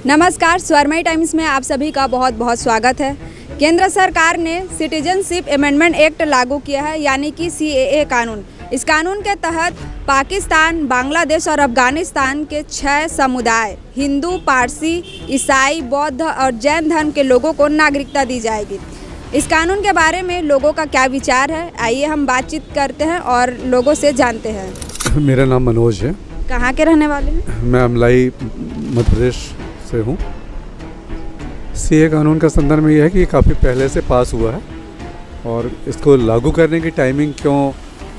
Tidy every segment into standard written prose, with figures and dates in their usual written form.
नमस्कार, स्वरमई टाइम्स में आप सभी का बहुत बहुत स्वागत है। केंद्र सरकार ने सिटीजनशिप अमेंडमेंट एक्ट लागू किया है, यानी कि CAA कानून। इस कानून के तहत पाकिस्तान, बांग्लादेश और अफगानिस्तान के 6 समुदाय हिंदू, पारसी, ईसाई, बौद्ध और जैन धर्म के लोगों को नागरिकता दी जाएगी। इस कानून के बारे में लोगों का क्या विचार है, आइए हम बातचीत करते हैं और लोगों से जानते हैं। मेरा नाम मनोज है। कहाँ के रहने वाले हैं? मैं अमलाई मध्य प्रदेश से हूँ। CAA कानून का संदर्भ में यह है कि काफ़ी पहले से पास हुआ है और इसको लागू करने की टाइमिंग क्यों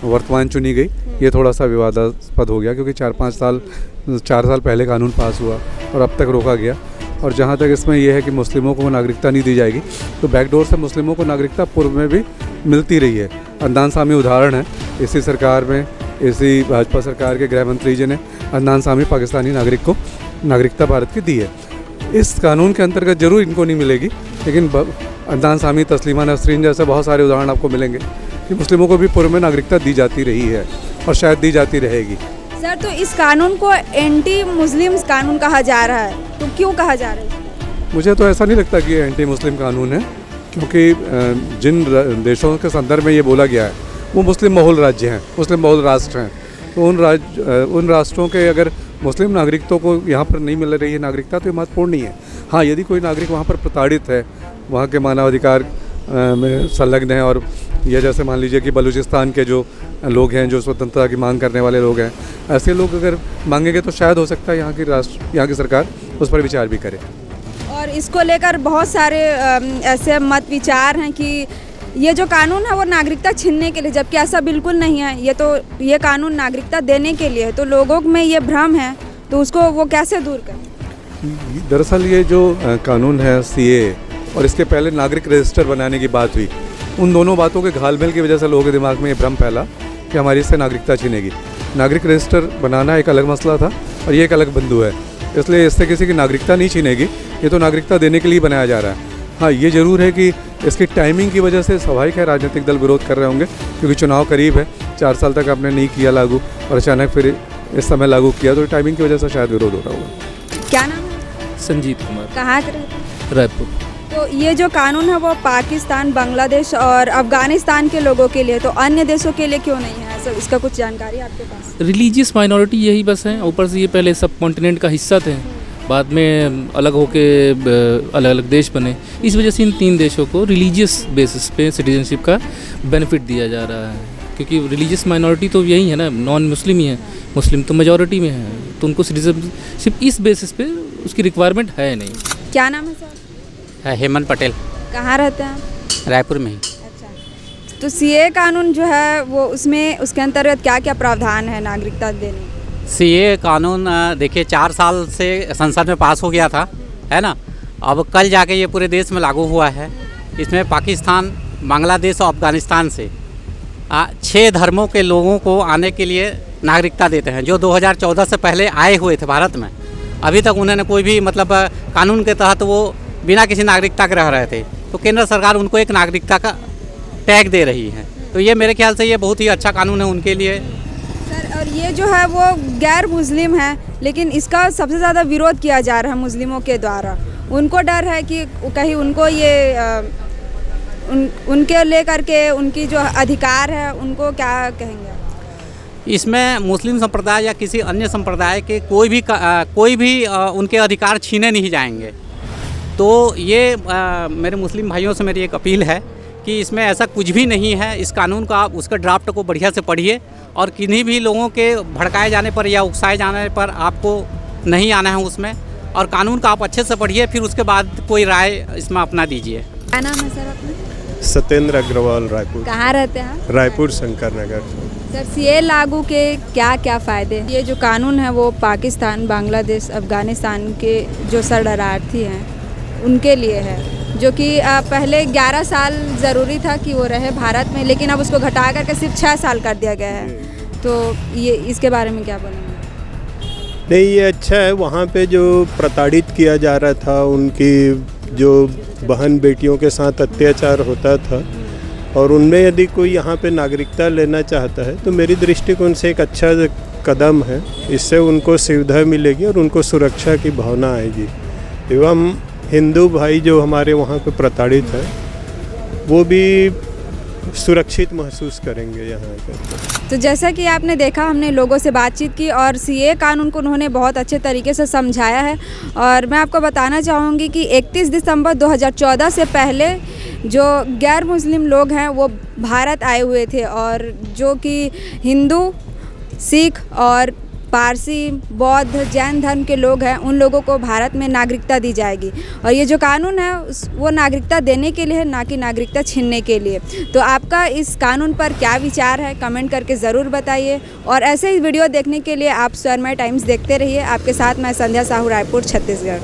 वर्तमान चुनी गई, ये थोड़ा सा विवादास्पद हो गया, क्योंकि 4 साल पहले कानून पास हुआ और अब तक रोका गया। और जहाँ तक इसमें यह है कि मुस्लिमों को नागरिकता नहीं दी जाएगी, तो बैकडोर से मुस्लिमों को नागरिकता पूर्व में भी मिलती रही है। अदनान सामी उदाहरण है। इसी सरकार में, इसी भाजपा सरकार के गृह मंत्री जी ने अदनान सामी पाकिस्तानी नागरिक को नागरिकता भारत की दी है। इस कानून के अंतर्गत जरूर इनको नहीं मिलेगी, लेकिन अदनान सामी, तस्लीमा नसरीन जैसे बहुत सारे उदाहरण आपको मिलेंगे कि मुस्लिमों को भी पूर्व में नागरिकता दी जाती रही है और शायद दी जाती रहेगी। सर, तो इस कानून को एंटी मुस्लिम कानून कहा जा रहा है, तो क्यों कहा जा रहा है? मुझे तो ऐसा नहीं लगता कि ये एंटी मुस्लिम कानून है, क्योंकि जिन देशों के संदर्भ में ये बोला गया है वो मुस्लिम बहुल राज्य हैं, मुस्लिम बहुल राष्ट्र हैं। तो उन राष्ट्रों के अगर मुस्लिम नागरिकों को यहाँ पर नहीं मिल रही है नागरिकता, तो ये महत्वपूर्ण नहीं है। हाँ, यदि कोई नागरिक वहाँ पर प्रताड़ित है, वहाँ के मानवाधिकार में संलग्न है, और यह जैसे मान लीजिए कि बलूचिस्तान के जो लोग हैं, जो स्वतंत्रता की मांग करने वाले लोग हैं, ऐसे लोग अगर मांगेंगे तो शायद हो सकता है यहाँ की सरकार उस पर विचार भी करे। और इसको लेकर बहुत सारे ऐसे मत विचार हैं कि ये जो कानून है वो नागरिकता छीनने के लिए, जबकि ऐसा बिल्कुल नहीं है। ये कानून नागरिकता देने के लिए है। तो लोगों में ये भ्रम है, तो उसको वो कैसे दूर करें? दरअसल ये जो कानून है CAA, और इसके पहले नागरिक रजिस्टर बनाने की बात हुई, उन दोनों बातों के घालमेल की वजह से लोगों के दिमाग में ये भ्रम फैला कि हमारी इससे नागरिकता छीनेगी। नागरिक रजिस्टर बनाना एक अलग मसला था और ये एक अलग बिंदु है, इसलिए इससे किसी की नागरिकता नहीं छीनेगी। ये तो नागरिकता देने के लिए बनाया जा रहा है। हाँ, ये ज़रूर है कि इसकी टाइमिंग की वजह से स्वाभाविक है राजनीतिक दल विरोध कर रहे होंगे, क्योंकि चुनाव करीब है। 4 साल तक आपने नहीं किया लागू और अचानक फिर इस समय लागू किया, तो टाइमिंग की वजह से शायद विरोध हो रहा होगा। क्या नाम है? संजीत कुमार। कहाँ के रहते हैं? रायपुर। तो ये जो कानून है वो पाकिस्तान, बांग्लादेश और अफगानिस्तान के लोगों के लिए, तो अन्य देशों के लिए क्यों नहीं है? सर, इसका कुछ जानकारी आपके पास? रिलीजियस माइनॉरिटी यही बस है। ऊपर से ये पहले सब कॉन्टिनेंट का हिस्सा थे, बाद में अलग होके अलग अलग देश बने। इस वजह से इन 3 देशों को रिलीजियस बेसिस पे सिटीजनशिप का बेनिफिट दिया जा रहा है, क्योंकि रिलीजियस माइनॉरिटी तो यही है ना, नॉन मुस्लिम ही है। मुस्लिम तो मेजॉरिटी में है, तो उनको सिटीजनशिप इस बेसिस पे उसकी रिक्वायरमेंट है नहीं। क्या नाम है सर? हेमंत पटेल। कहाँ रहते हैं? रायपुर में ही। अच्छा, तो CAA कानून जो है वो उसके अंतर्गत क्या क्या प्रावधान है नागरिकता देने? CAA कानून देखिए 4 साल से संसद में पास हो गया था, है ना। अब कल जाके ये पूरे देश में लागू हुआ है। इसमें पाकिस्तान, बांग्लादेश और अफगानिस्तान से 6 धर्मों के लोगों को आने के लिए नागरिकता देते हैं, जो 2014 से पहले आए हुए थे भारत में। अभी तक उन्होंने कोई भी कानून के तहत वो बिना किसी नागरिकता के रह रहे थे, तो केंद्र सरकार उनको एक नागरिकता का टैग दे रही है। तो ये मेरे ख्याल से ये बहुत ही अच्छा कानून है उनके लिए। सर, और ये जो है वो गैर मुस्लिम है, लेकिन इसका सबसे ज़्यादा विरोध किया जा रहा है मुस्लिमों के द्वारा। उनको डर है कि कहीं उनको उनके लेकर के उनकी जो अधिकार है उनको क्या कहेंगे? इसमें मुस्लिम संप्रदाय या किसी अन्य संप्रदाय के कोई भी उनके अधिकार छीने नहीं जाएंगे। तो ये मेरे मुस्लिम भाइयों से मेरी एक अपील है कि इसमें ऐसा कुछ भी नहीं है। इस कानून का आप उसका ड्राफ्ट को बढ़िया से पढ़िए, और किन्हीं भी लोगों के भड़काए जाने पर या उकसाए जाने पर आपको नहीं आना है उसमें। और कानून का आप अच्छे से पढ़िए, फिर उसके बाद कोई राय इसमें अपना दीजिए। क्या नाम है सर अपना? सत्येंद्र अग्रवाल, रायपुर। कहाँ रहते हैं? रायपुर शंकर नगर। सर, CAA लागू के क्या क्या फ़ायदे? ये जो कानून है वो पाकिस्तान, बांग्लादेश, अफगानिस्तान के जो शरणार्थी हैं उनके लिए है, जो कि पहले 11 साल ज़रूरी था कि वो रहे भारत में, लेकिन अब उसको घटा करके सिर्फ 6 साल कर दिया गया है। तो ये इसके बारे में क्या बोलेंगे? नहीं, ये अच्छा है। वहाँ पे जो प्रताड़ित किया जा रहा था, उनकी जो बहन बेटियों के साथ अत्याचार होता था, और उनमें यदि कोई यहाँ पे नागरिकता लेना चाहता है, तो मेरी दृष्टिकोण से एक अच्छा कदम है। इससे उनको सुविधा मिलेगी और उनको सुरक्षा की भावना आएगी। एवं हिंदू भाई जो हमारे वहाँ पे प्रताड़ित है वो भी सुरक्षित महसूस करेंगे यहाँ पे। तो जैसा कि आपने देखा, हमने लोगों से बातचीत की और सीए कानून को उन्होंने बहुत अच्छे तरीके से समझाया है। और मैं आपको बताना चाहूँगी कि 31 दिसंबर 2014 से पहले जो गैर मुस्लिम लोग हैं वो भारत आए हुए थे, और जो कि हिंदू, सिख और पारसी, बौद्ध, जैन धर्म के लोग हैं, उन लोगों को भारत में नागरिकता दी जाएगी। और ये जो कानून है वो नागरिकता देने के लिए है, ना कि नागरिकता छीनने के लिए। तो आपका इस कानून पर क्या विचार है, कमेंट करके ज़रूर बताइए। और ऐसे ही वीडियो देखने के लिए आप स्वर्णमय टाइम्स देखते रहिए। आपके साथ मैं संध्या साहू, रायपुर, छत्तीसगढ़।